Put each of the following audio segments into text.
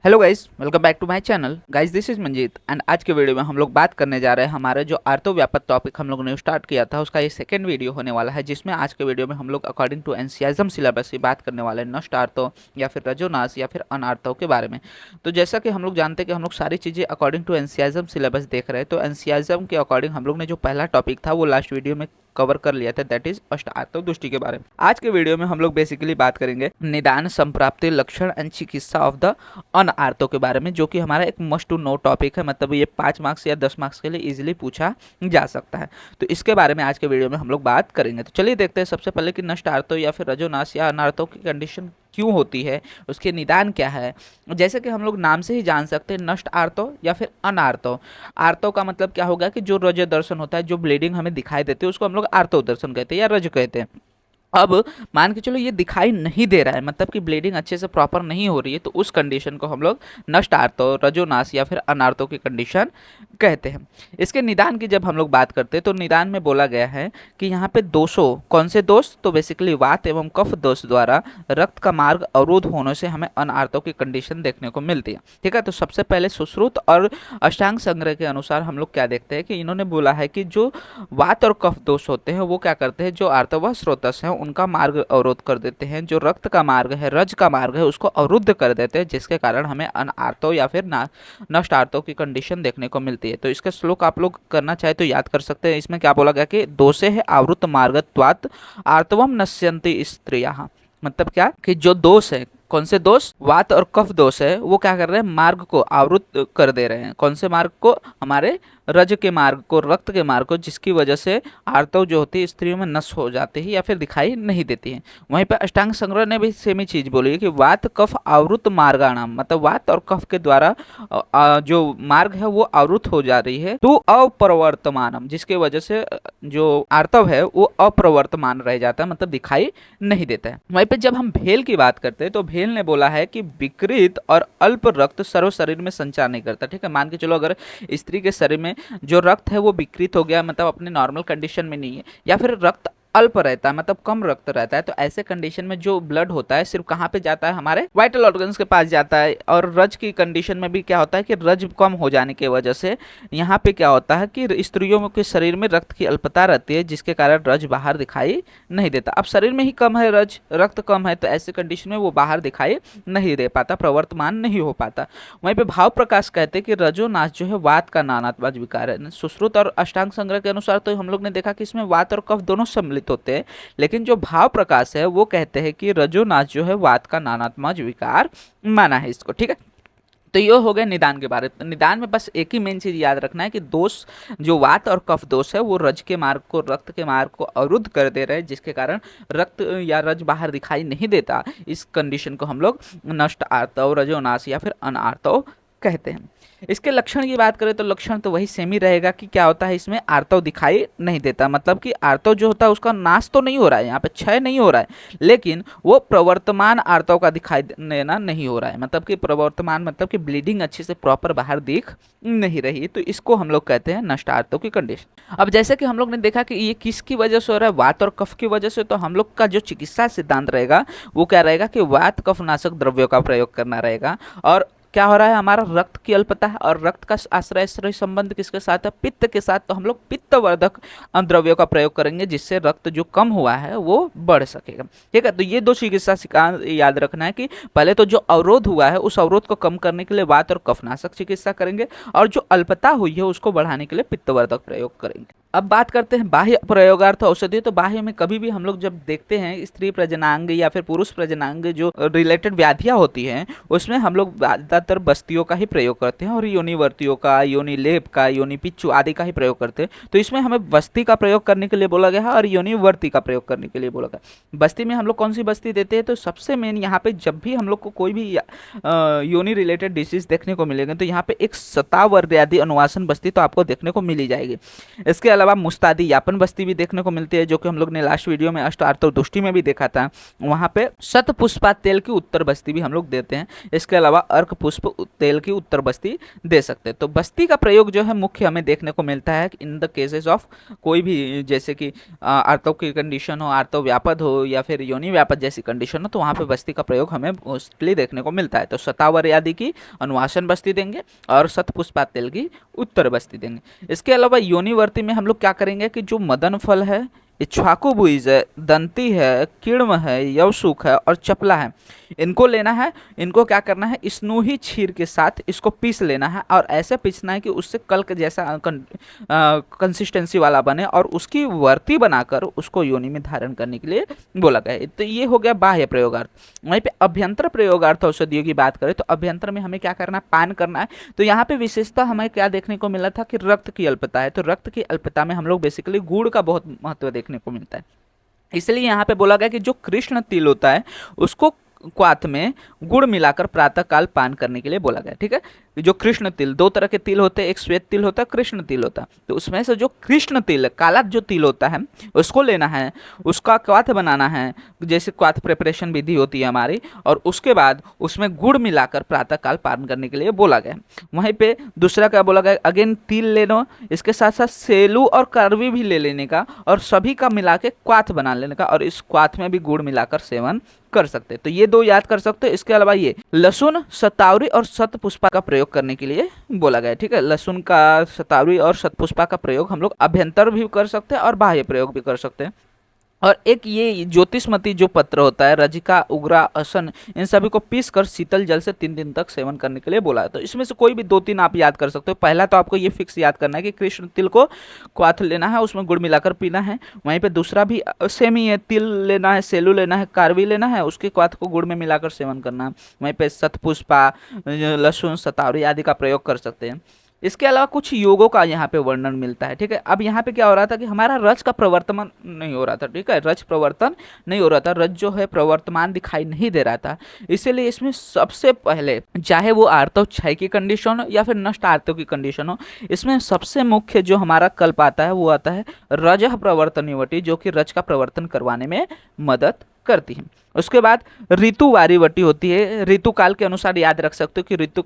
Hello guys, welcome back to my channel. Guys, this is Manjeet and आज के video में हम लोग बात करने जा रहे हैं हमारे जो आर्तो व्यापक टॉपिक हम लोगों ने स्टार्ट किया था उसका ये सेकंड वीडियो होने वाला है, जिसमें आज के वीडियो में हम लोग अकॉर्डिंग टू एनसीआईएसएम सिलेबस की बात करने वाले हैं नष्ट आर्तो या फिर रजोनाश या फिर अनार्तो के बारे में। तो जैसा कि हम लोग जानते हैं कि हम लोग सारी चीज़ें अकॉर्डिंग टू एनसीआईएसएम सिलेबस देख रहे हैं, तो एनसीआईएसएम के अकॉर्डिंग हम लोग ने जो पहला टॉपिक था वो लास्ट वीडियो में कवर कर लिया था, दैट इज अष्ट आर्तो दृष्टि के बारे में। आज के वीडियो में हम लोग बेसिकली बात करेंगे निदान, संप्राप्ति, लक्षण एंड चिकित्सा ऑफ द अन आर्तो के बारे में, जो कि हमारा एक मस्ट टू नो टॉपिक है। मतलब ये 5 मार्क्स या 10 मार्क्स के लिए इजीली पूछा जा सकता है। तो इसके बारे में आज के वीडियो में हम लोग बात करेंगे। तो चलिए देखते हैं सबसे पहले कि नष्ट आर्तो या फिर रजोनाश या अनार्तो की कंडीशन क्यों होती है, उसके निदान क्या है। जैसे कि हम लोग नाम से ही जान सकते हैं, नष्ट आर्तो या फिर अनार्तो। आर्तो का मतलब क्या होगा कि जो रज दर्शन होता है, जो ब्लीडिंग हमें दिखाई देती है, उसको हम लोग आर्तो दर्शन कहते हैं या रज कहते हैं। अब मान के चलो ये दिखाई नहीं दे रहा है, मतलब कि ब्लीडिंग अच्छे से प्रॉपर नहीं हो रही है, तो उस कंडीशन को हम लोग नष्ट आर्तो, रजोनाश या फिर अनार्तो की कंडीशन कहते हैं। इसके निदान की जब हम लोग बात करते हैं तो निदान में बोला गया है कि यहाँ पे दोषों, कौन से दोष, तो बेसिकली वात एवं कफ दोष द्वारा रक्त का मार्ग अवरुद्ध होने से हमें अनार्तो की कंडीशन देखने को मिलती है। ठीक है, तो सबसे पहले सुश्रुत और अष्टांग संग्रह के अनुसार हम लोग क्या देखते हैं कि इन्होंने बोला है कि जो वात और कफ दोष होते हैं वो क्या करते हैं, जो आर्तवह स्रोतस हैं उनका मार्ग अवरोध कर देते हैं, जो रक्त का मार्ग है, रज का मार्ग है, उसको अवरुद्ध कर देते हैं, जिसके कारण हमें अनार्तो या फिर नष्ट आर्तो की कंडीशन देखने को मिलती है। तो इसका श्लोक आप लोग करना चाहे तो याद कर सकते हैं। इसमें क्या बोला गया कि दोषे है आवृत मार्गत्वात् आर्तवम नश्यन्ति स्त्रियः। मतलब क्या कि जो दोष है, कौन से दोष, वात और कफ दोष है, वो क्या कर रहे हैं, मार्ग को आवृत कर दे रहे हैं। कौन से मार्ग को, हमारे रज के मार्ग को, रक्त के मार्ग को, जिसकी वजह से आर्तव जो होती है स्त्रियों में नष्ट हो जाती है या फिर दिखाई नहीं देती है। वहीं पर अष्टांग संग्रह ने भी सेम ही चीज बोली है कि वात कफ आवृत मार्गाणाम, मतलब वात और कफ के द्वारा जो मार्ग है वो आवृत हो जा रही है, तो अप्रवर्तमानम, जिसकी वजह से जो आर्तव है वो अप्रवर्तमान रह जाता है, मतलब दिखाई नहीं देता है। वहीं पे जब हम भेल की बात करते हैं तो भेल ने बोला है कि विकृत और अल्प रक्त सर्व शरीर में संचार नहीं करता। ठीक है, मान के चलो अगर स्त्री के शरीर में जो रक्त है वो विकृत हो गया, मतलब अपने नॉर्मल कंडीशन में नहीं है, या फिर रक्त अल्प रहता है, मतलब कम रक्त रहता है, तो ऐसे कंडीशन में जो ब्लड होता है सिर्फ कहाँ पे जाता है, हमारे वाइटल ऑर्गन्स के पास जाता है। और रज की कंडीशन में भी क्या होता है कि रज कम हो जाने की वजह से यहाँ पे क्या होता है कि स्त्रियों के शरीर में रक्त की अल्पता रहती है, जिसके कारण रज बाहर दिखाई नहीं देता। अब शरीर में ही कम है रज, रक्त कम है, तो ऐसे कंडीशन में वो बाहर दिखाई नहीं दे पाता, प्रवर्तमान नहीं हो पाता। वहीं पे भाव प्रकाश कहते हैं कि रजोनाश जो है वात का नानात्मक विकार है। सुश्रुत और अष्टांग संग्रह के अनुसार तो हम लोग ने देखा कि इसमें वात और कफ दोनों सम्मिलित होते हैं, लेकिन जो भाव प्रकाश है वो कहते हैं कि रजोनाश जो है वात का नानात्मक विकार माना है इसको। ठीक है, तो ये हो गया निदान के बारे में। तो निदान में बस एक ही मेन चीज याद रखना है कि दोष, जो वात और कफ दोष है वो रज के मार्ग को, रक्त के मार्ग को अवरुद्ध कर दे रहे हैं, जिसके कारण रक्त या रज बाहर दिखाई नहीं देता। इस कंडीशन को हम लोग नष्ट आर्तव, रजोनाश या फिर अनार्तव कहते हैं। इसके लक्षण की बात करें तो लक्षण तो वही सेम ही रहेगा कि क्या होता है, इसमें आर्तव दिखाई नहीं देता, मतलब कि आर्तव जो होता है उसका नाश तो नहीं हो रहा है, यहाँ पे क्षय नहीं हो रहा है, लेकिन वो प्रवर्तमान आर्तव का दिखाई देना नहीं हो रहा है, मतलब कि प्रवर्तमान मतलब कि ब्लीडिंग अच्छे से प्रॉपर बाहर दिख नहीं रही, तो इसको हम लोग कहते हैं नष्ट आर्तव की कंडीशन। अब जैसे कि हम लोग ने देखा कि ये किसकी वजह से हो रहा है, वात और कफ की वजह से, तो हम लोग का जो चिकित्सा सिद्धांत रहेगा वो क्या रहेगा कि वात कफ नाशक द्रव्यों का प्रयोग करना रहेगा। और क्या हो रहा है, हमारा रक्त की अल्पता है, और रक्त का आश्रय संबंध किसके साथ है, पित्त के साथ, तो हम लोग पित्तवर्धक द्रव्यों का प्रयोग करेंगे, जिससे रक्त जो कम हुआ है वो बढ़ सकेगा। ठीक है, तो ये दो चिकित्सा सिद्धांत याद रखना है कि पहले तो जो अवरोध हुआ है उस अवरोध को कम करने के लिए वात और कफनाशक चिकित्सा करेंगे, और जो अल्पता हुई है उसको बढ़ाने के लिए पित्तवर्धक प्रयोग करेंगे। अब बात करते हैं बाह्य प्रयोगार्थ औषधि। तो बाह्य में कभी भी हम लोग जब देखते हैं स्त्री प्रजनांग या फिर पुरुष प्रजनांग जो रिलेटेड व्याधियां होती हैं, उसमें हम लोग ज्यादातर बस्तियों का ही प्रयोग करते हैं, और योनिवर्तियों का, योनि लेप का, योनि पिच्चू आदि का ही प्रयोग करते हैं। तो इसमें हमें बस्ती का प्रयोग करने के लिए बोला गया है और योनिवर्ती का प्रयोग करने के लिए बोला गया। बस्ती में हम लोग कौन सी बस्ती देते हैं, तो सबसे मेन यहाँ पे जब भी हम लोग को कोई भी योनि रिलेटेड डिसीज देखने को मिलेगा, तो यहाँ पे एक शतावर्यादि अनुवासन बस्ती तो आपको देखने को मिली जाएगी। इसके अलावा मुस्तादी यापन बस्ती भी देखने को मिलती है, जो कि हम लोग ने लास्ट वीडियो में अष्ट आर्तव दुष्टि में भी देखा था। वहां पे शत पुष्पा तेल की उत्तर बस्ती भी हम लोग देते हैं। इसके अलावा अर्क पुष्प पुष्प तेल की उत्तर बस्ती दे सकते हैं। तो बस्ती का प्रयोग जो है मुख्य हमें देखने को मिलता है इन द केसेस ऑफ कोई भी, जैसे कि आर्तव की कंडीशन हो, आर्तव व्यापद हो या फिर योनि व्यापद जैसी कंडीशन हो, तो वहाँ पे बस्ती का प्रयोग हमें मोस्टली देखने को मिलता है। तो शतावर आदि की अनुवासन बस्ती देंगे और शतपुष्पा तेल की उत्तर बस्ती देंगे। इसके अलावा योनिवर्ती में हम लोग क्या करेंगे कि जो मदन फल है, इक्ष्वाकु भुज है, दंती है, किण्व है, यवसुख है और चपला है, इनको लेना है। इनको क्या करना है, स्नूही क्षीर के साथ इसको पीस लेना है और ऐसे पीसना है कि उससे कल्क जैसा कंसिस्टेंसी वाला बने और उसकी वर्ती बनाकर उसको योनि में धारण करने के लिए बोला गया है। तो ये हो गया बाह्य प्रयोगार्थ। वहीं पे अभ्यंतर प्रयोगार्थ औषधियों की बात करें तो अभ्यंतर में हमें क्या करना है, पान करना है। तो यहाँ पे विशेषता हमें क्या देखने को मिला था कि रक्त की अल्पता है। तो रक्त की अल्पता में हम लोग बेसिकली गुड़ का बहुत महत्व देखने को मिलता है। इसलिए यहाँ पे बोला गया कि जो कृष्ण तिल होता है उसको क्वाथ में गुड़ मिलाकर प्रातः काल पान करने के लिए बोला गया। ठीक है, जो कृष्ण तिल, दो तरह के तिल होते हैं, एक श्वेत तिल होता है, कृष्ण तिल होता है। तो उसमें से जो कृष्ण तिल, काला जो तिल होता है, उसको लेना है, उसका क्वाथ बनाना है, जैसे क्वाथ प्रिपरेशन विधि होती है हमारी, और उसके बाद उसमें गुड़ मिलाकर प्रातः काल पान करने के लिए बोला गया। वहीं पे दूसरा क्या बोला गया, अगेन तिल लेना, इसके साथ साथ सेलू और करवी भी ले लेने का और सभी का मिला के क्वाथ बना लेने का, और इस क्वाथ में भी गुड़ मिलाकर सेवन कर सकते हैं। तो ये दो याद कर सकते हो। इसके अलावा ये लहसुन, शतावरी और शतपुष्पा का प्रयोग करने के लिए बोला गया है। ठीक है, लहसुन का, शतावरी और शतपुष्पा का प्रयोग हम लोग अभ्यंतर भी कर सकते हैं और बाह्य प्रयोग भी कर सकते हैं। और एक ये ज्योतिषमती जो पत्र होता है, रजिका, उग्रा, असन, इन सभी को पीस कर शीतल जल से 3 दिन तक सेवन करने के लिए बोला है। तो इसमें से कोई भी 2-3 आप याद कर सकते हो। पहला तो आपको ये फिक्स याद करना है कि कृष्ण तिल को क्वाथ लेना है, उसमें गुड़ मिलाकर पीना है। वहीं पे दूसरा भी सेम ही है, तिल लेना है, सेलू लेना है, कारवी लेना है, उसके क्वाथ को गुड़ में मिलाकर सेवन करना है। वहीं पे शतपुष्पा, लहसुन, शतावरी आदि का प्रयोग कर सकते हैं। इसके अलावा कुछ योगों का यहाँ पे वर्णन मिलता है। ठीक है, अब यहाँ पे क्या हो रहा था कि हमारा रज का प्रवर्तन नहीं हो रहा था। ठीक है, रज प्रवर्तन नहीं हो रहा था, रज जो है प्रवर्तमान दिखाई नहीं दे रहा था। इसीलिए इसमें सबसे पहले, चाहे वो आर्तव क्षय की कंडीशन हो या फिर नष्ट आर्तव की कंडीशन हो, इसमें सबसे मुख्य जो हमारा कल्प आता है वो आता है रज प्रवर्तनीवटी, जो कि रज का प्रवर्तन करवाने में मदद करती है। उसके बाद ऋतुवारी वटी होती है। ऋतु काल के अनुसार याद रख सकते हो कि ऋतु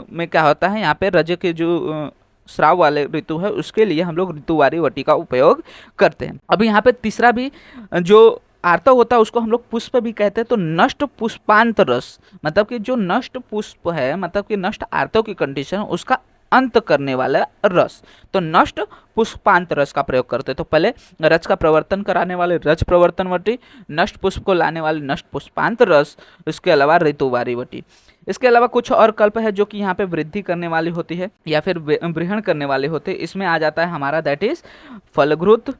में क्या होता है, यहाँ पे रज के जो श्राव वाले ऋतु है उसके लिए हम लोग ऋतुवारी वटी का उपयोग करते हैं। अब यहाँ पे तीसरा भी जो आर्तव होता है उसको हम लोग पुष्प भी कहते हैं। तो नष्ट पुष्पांत रस, मतलब कि जो नष्ट पुष्प है, मतलब कि नष्ट आर्तव की कंडीशन, उसका अंत करने वाला रस, तो नष्ट पुष्पांत रस का प्रयोग करते हैं। तो पहले रज का प्रवर्तन कराने वाले रज प्रवर्तन वटी, नष्ट पुष्प को लाने वाले नष्ट पुष्पांत रस, इसके अलावा ऋतुवारी वटी। इसके अलावा कुछ और कल्प है जो कि यहाँ पे वृद्धि करने वाली होती है या फिर वृहण करने वाले होते हैं। इसमें आ जाता है हमारा दैट इज फलघ्रुत,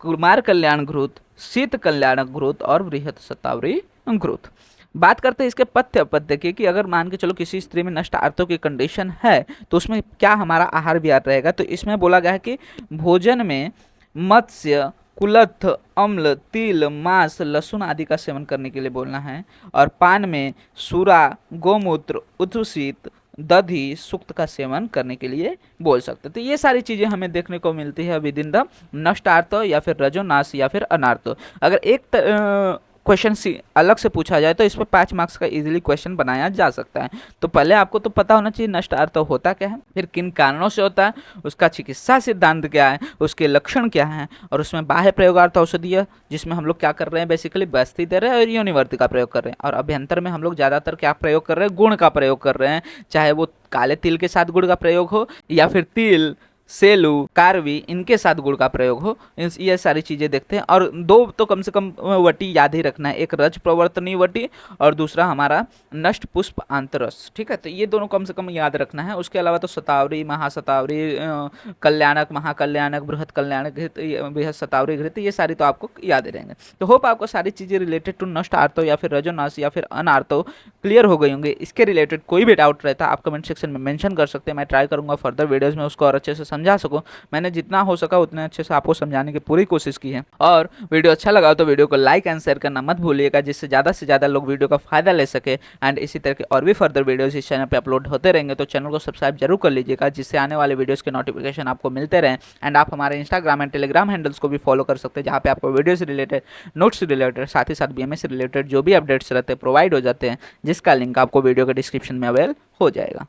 कुमार कल्याण घ्रुत, शीत कल्याण घ्रुत और बृहत शतावरी घ्रुत। बात करते हैं इसके पथ्य अपथ्य की, कि अगर मान के चलो किसी स्त्री में नष्ट आर्तव की कंडीशन है तो उसमें क्या हमारा आहार विहार रहेगा। तो इसमें बोला गया है कि भोजन में मत्स्य, कुलथ, अम्ल, तिल, मांस, लहसुन आदि का सेवन करने के लिए बोलना है, और पान में सूरा, गोमूत्र, उद्धृसित, दधि, सुक्त का सेवन करने के लिए बोल सकते। तो ये सारी चीजें हमें देखने को मिलती है विद इन द नष्ट आर्तव या फिर रजोनाश या फिर अनार्तव। अगर एक क्वेश्चन अलग से पूछा जाए तो इस पर 5 मार्क्स का इजीली क्वेश्चन बनाया जा सकता है। तो पहले आपको तो पता होना चाहिए नष्ट आर्तव होता क्या है, फिर किन कारणों से होता है, उसका चिकित्सा सिद्धांत क्या है, उसके लक्षण क्या हैं, और उसमें बाह्य प्रयोगार्थ औषधीय जिसमें हम लोग क्या कर रहे हैं, बेसिकली बस्ती दे रहे हैं और योनिवर्ती का प्रयोग कर रहे हैं। और अभ्यंतर में हम लोग ज़्यादातर क्या प्रयोग कर रहे हैं, गुण का प्रयोग कर रहे हैं, चाहे वो काले तिल के साथ गुड़ का प्रयोग हो या फिर तिल, सेलू, कारवी, इनके साथ गुड़ का प्रयोग हो। ये सारी चीज़ें देखते हैं। और 2 तो कम से कम वटी याद ही रखना है, एक रज प्रवर्तनीय वटी और दूसरा हमारा नष्ट पुष्प आंतरस। ठीक है, तो ये दोनों कम से कम याद रखना है। उसके अलावा तो शतावरी, महाशतावरी, कल्याणक, महाकल्याणक, बृहत कल्याणक घृत, बृहत शतावरी घृत, ये सारी तो आपको याद ही रहेंगे। तो होप आपको सारी चीज़ें रिलेटेड टू नष्ट आर्तव या फिर रजोनाश या फिर अनार्तव क्लियर हो गई होंगे। इसके रिलेटेड कोई भी डाउट रहता है आप कमेंट सेक्शन में मेंशन कर सकते हैं। मैं ट्राई करूंगा फर्दर वीडियोज़ में उसको और अच्छे से समझा सकूँ। मैंने जितना हो सका उतने अच्छे से आपको समझाने की पूरी कोशिश की है। और वीडियो अच्छा लगा तो वीडियो को लाइक एंड शेयर करना मत भूलिएगा, जिससे ज़्यादा से ज़्यादा लोग वीडियो का फायदा ले सके। एंड इसी तरह के और भी फर्दर वीडियोस इस चैनल पे अपलोड होते रहेंगे, तो चैनल को सब्सक्राइब जरूर कर लीजिएगा, जिससे आने वाले वीडियोस के नोटिफिकेशन आपको मिलते रहें। एंड आप हमारे इंस्टाग्राम एंड टेलीग्राम हैंडल्स को भी फॉलो कर सकते हैं, जहाँ पे आपको वीडियो से रिलेटेड, नोट्स से रिलेटेड, साथ ही साथ BMS से रिलेटेड जो भी अपडेट्स रहते हैं प्रोवाइड हो जाते हैं, जिसका लिंक आपको वीडियो के डिस्क्रिप्शन में अवेल हो जाएगा।